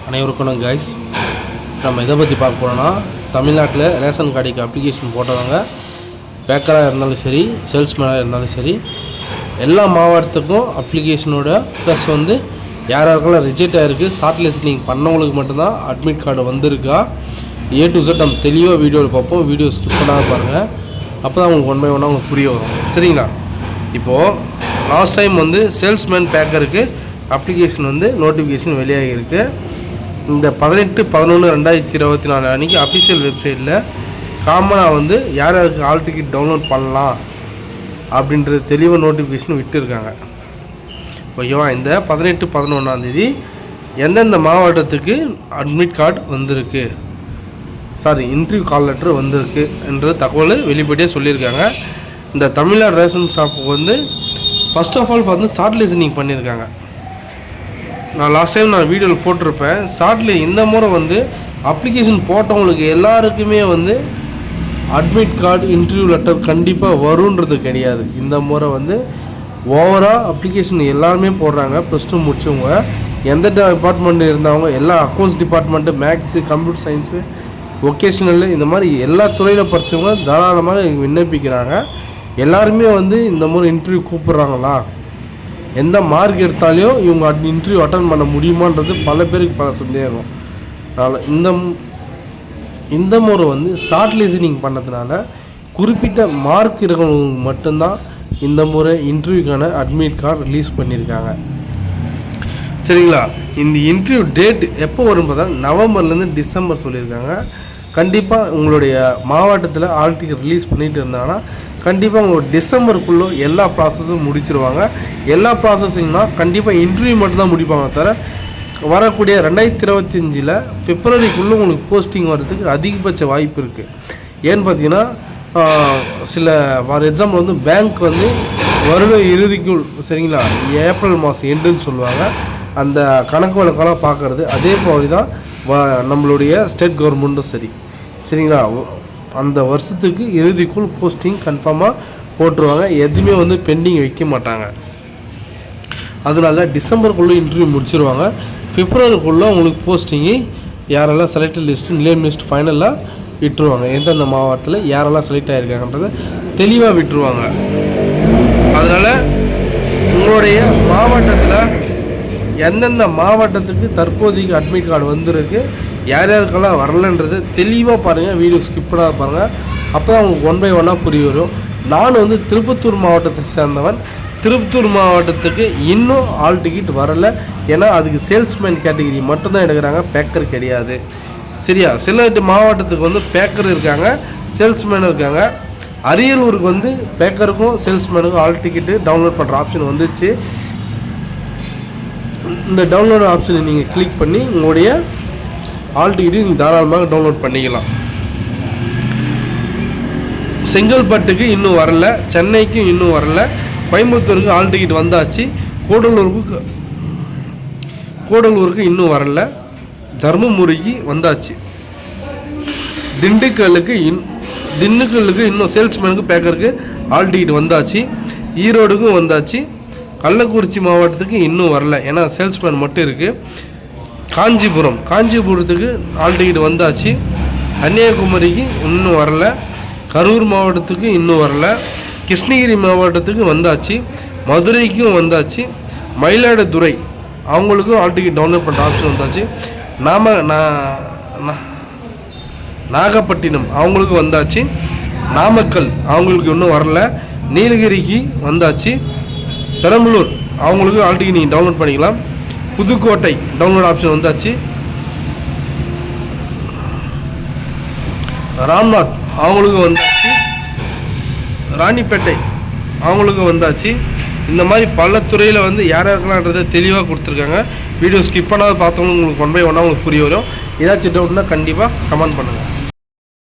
அனைவருக்கும் கைஸ், நம்ம இதை பற்றி பார்க்க போனோம்னா தமிழ்நாட்டில் ரேஷன் கார்டுக்கு அப்ளிகேஷன் போட்டவங்க பேக்கராக இருந்தாலும் சரி, சேல்ஸ்மேனாக இருந்தாலும் சரி, எல்லா மாவட்டத்துக்கும் அப்ளிகேஷனோட ப்ளஸ் யாராருக்கெல்லாம் ரிஜெக்ட் ஆகிருக்கு, ஷார்ட் லிஸ்டிங் பண்ணவங்களுக்கு மட்டும்தான் அட்மிட் கார்டு வந்திருக்கா A to Z நம்ம தெளிவாக வீடியோவில் பார்ப்போம். வீடியோ ஸ்கிப் பண்ணாத பாருங்கள், அப்போ தான் உங்களுக்கு ஒன் பை ஒன்னாக உங்களுக்கு புரிய வரும். சரிங்களா? இப்போது லாஸ்ட் டைம் சேல்ஸ்மேன் பேக்கருக்கு அப்ளிகேஷன் நோட்டிஃபிகேஷன் வெளியாகிருக்கு. இந்த 18/11/2024 அன்றைக்கி அஃபிஷியல் வெப்சைட்டில் காமனாக யார் யாருக்கு ஆல் டிக்கெட் டவுன்லோட் பண்ணலாம் அப்படின்றது தெளிவாக நோட்டிஃபிகேஷன் விட்டுருக்காங்க. ஓகேவா? இந்த 18/11 எந்தெந்த மாவட்டத்துக்கு அட்மிட் கார்டு வந்திருக்கு, இன்டர்வியூ கால் லெட்டர் வந்திருக்கு என்ற தகவல் வெளிப்படையாக சொல்லியிருக்காங்க. இந்த தமிழ்நாடு ரேஷன் ஷாப்புக்கு first of all shortlisting பண்ணியிருக்காங்க. நான் லாஸ்ட் டைம் வீடியோவில் போட்டிருப்பேன். ஷார்ட்லி இந்த முறை அப்ளிகேஷன் போட்டவங்களுக்கு எல்லாருக்குமே அட்மிட் கார்டு இன்டர்வியூ லெட்டர் கண்டிப்பாக வருன்றது கிடையாது. இந்த முறை ஓவராக அப்ளிகேஷன் எல்லாருமே போடுறாங்க. +2 முடிச்சவங்க, எந்த டிபார்ட்மெண்ட் இருந்தவங்க, எல்லா accounts department, maths, computer science, vocational, இந்த மாதிரி எல்லா துறையில் படித்தவங்க தாராளமாக விண்ணப்பிக்கிறாங்க. எல்லாருமே இந்த முறை இன்டர்வியூ கூப்பிட்றாங்களா, எந்த மார்க் எடுத்தாலையும் இவங்க இன்டர்வியூ அட்டன் பண்ண முடியுமான்றது பல பேருக்கு பல சந்தேகம். அதனால் இந்த முறை ஷார்ட் லிஸ்டிங் பண்ணதுனால குறிப்பிட்ட மார்க் இருக்கிறவங்களுக்கு மட்டும்தான் இந்த முறை இன்டர்வியூக்கான அட்மிட் கார்டு ரிலீஸ் பண்ணியிருக்காங்க. சரிங்களா? இந்த இன்டர்வியூ டேட் எப்போ வரும் பார்த்தா நவம்பர்லேருந்து டிசம்பர் சொல்லியிருக்காங்க. கண்டிப்பாக உங்களுடைய மாவட்டத்தில் ஆல் டிக்கெட் ரிலீஸ் பண்ணிகிட்டு இருந்தாங்கன்னா கண்டிப்பாக உங்களுக்கு டிசம்பருக்குள்ளே எல்லா ப்ராசஸும் முடிச்சிருவாங்க. எல்லா ப்ராசஸிங்னால் கண்டிப்பாக இன்டர்வியூ மட்டும்தான் முடிப்பாங்க தவிர வரக்கூடிய 2025 பிப்ரவரிக்குள்ளே உங்களுக்கு போஸ்டிங் வர்றதுக்கு அதிகபட்ச வாய்ப்பு இருக்குது. ஏன்னு பார்த்தீங்கன்னா சில ஃபார் எக்ஸாம்பிள் பேங்க் வருட இறுதிக்குள், சரிங்களா, ஏப்ரல் மாதம் எண்டுன்னு சொல்லுவாங்க, அந்த கணக்கு வழக்கெல்லாம் பார்க்குறது. அதே மாதிரி தான் நம்மளுடைய ஸ்டேட் கவர்மெண்ட்டும் சரிங்களா, அந்த வருஷத்துக்கு இறுதிக்குள் போஸ்டிங் கன்ஃபார்மாக போட்டுருவாங்க. எதுவுமே பெண்டிங் வைக்க மாட்டாங்க. அதனால டிசம்பருக்குள்ளே இன்டர்வியூ முடிச்சிருவாங்க. பிப்ரவரிக்குள்ளே உங்களுக்கு போஸ்டிங்கு யாரெல்லாம் செலக்டட் லிஸ்ட்டு, நேம் லிஸ்ட் ஃபைனலாக விட்டுருவாங்க. எந்தெந்த மாவட்டத்தில் யாரெல்லாம் செலக்ட் ஆகிருக்காங்கன்றதை தெளிவாக விட்டுருவாங்க. அதனால் உங்களுடைய மாவட்டத்தில் எந்தெந்த மாவட்டத்துக்கு தற்போதைக்கு அட்மிட் கார்டு வந்திருக்கு, யார் யாருக்கெல்லாம் வரலன்றதை தெளிவாக பாருங்கள். வீடியோ ஸ்கிப் பண்ணாத பாருங்கள், அப்போ தான் உங்களுக்கு ஒன் பை ஒன்னாக புரிய வரும். நான் திருப்பத்தூர் மாவட்டத்தை சேர்ந்தவன். திருப்பத்தூர் மாவட்டத்துக்கு இன்னும் ஆல் டிக்கெட் வரலை. ஏன்னா அதுக்கு சேல்ஸ்மேன் கேட்டகிரி மட்டும்தான் எடுக்கிறாங்க, பேக்கர் கிடையாது. சரியா? சில மாவட்டத்துக்கு பேக்கர் இருக்காங்க, சேல்ஸ்மேன் இருக்காங்க. அரியலூருக்கு பேக்கருக்கும் சேல்ஸ்மேனுக்கும் ஆல் டிக்கெட்டு டவுன்லோட் பண்ணுற ஆப்ஷன் வந்துச்சு. இந்த டவுன்லோட் ஆப்ஷனை நீங்கள் கிளிக் பண்ணி உங்களுடைய ஆல் டிக்கெட்டு நீங்கள் தாராளமாக டவுன்லோட் பண்ணிக்கலாம். செங்கல்பட்டுக்கு இன்னும் வரல, சென்னைக்கும் இன்னும் வரல, கோயம்புத்தூருக்கு ஆல் டிக்கெட் வந்தாச்சு, கூடலூருக்கு இன்னும் வரல, தர்மபுரிக்கு வந்தாச்சு, திண்டுக்கல்லுக்கு இன்னும் சேல்ஸ்மேனுக்கு பேக்கருக்கு ஆல் டிக்கெட் வந்தாச்சு, ஈரோடுக்கும் வந்தாச்சு, கள்ளக்குறிச்சி மாவட்டத்துக்கு இன்னும் வரல, ஏன்னா சேல்ஸ்மேன் மட்டும் இருக்குது, காஞ்சிபுரத்துக்கு ஆல் டிக்கெட் வந்தாச்சு, கன்னியாகுமரிக்கு இன்னும் வரல, கரூர் மாவட்டத்துக்கு இன்னும் வரல, கிருஷ்ணகிரி மாவட்டத்துக்கு வந்தாச்சு, மதுரைக்கும் வந்தாச்சு, மயிலாடுதுறை அவங்களுக்கும் ஆல் டிக்கெட் டவுன்லோட் பண்ணுற ஆப்ஷன் வந்தாச்சு, நாகப்பட்டினம் அவங்களுக்கு வந்தாச்சு, நாமக்கல் அவங்களுக்கு இன்னும் வரல, நீலகிரிக்கு வந்தாச்சு, பெரம்பலூர் அவங்களுக்கு ஆல் டிக்கெட் நீங்கள் டவுன்லோட் பண்ணிக்கலாம், புதுக்கோட்டை டவுன்லோட் ஆப்ஷன் வந்தாச்சு, ராம்நாத் அவங்களுக்கு வந்தாச்சு, ராணிப்பேட்டை அவங்களுக்கு வந்தாச்சு. இந்த மாதிரி பல துறையில் யார் யாருக்கலான்றதை தெளிவாக கொடுத்துருக்காங்க. வீடியோ ஸ்கிப் பண்ணாத பார்த்தவங்களுக்கு உங்களுக்கு ஒன் பை ஒன்னாக உங்களுக்கு புரிய வரும். ஏதாச்சும் டவுட்னா கண்டிப்பாக கமெண்ட் பண்ணுங்கள்.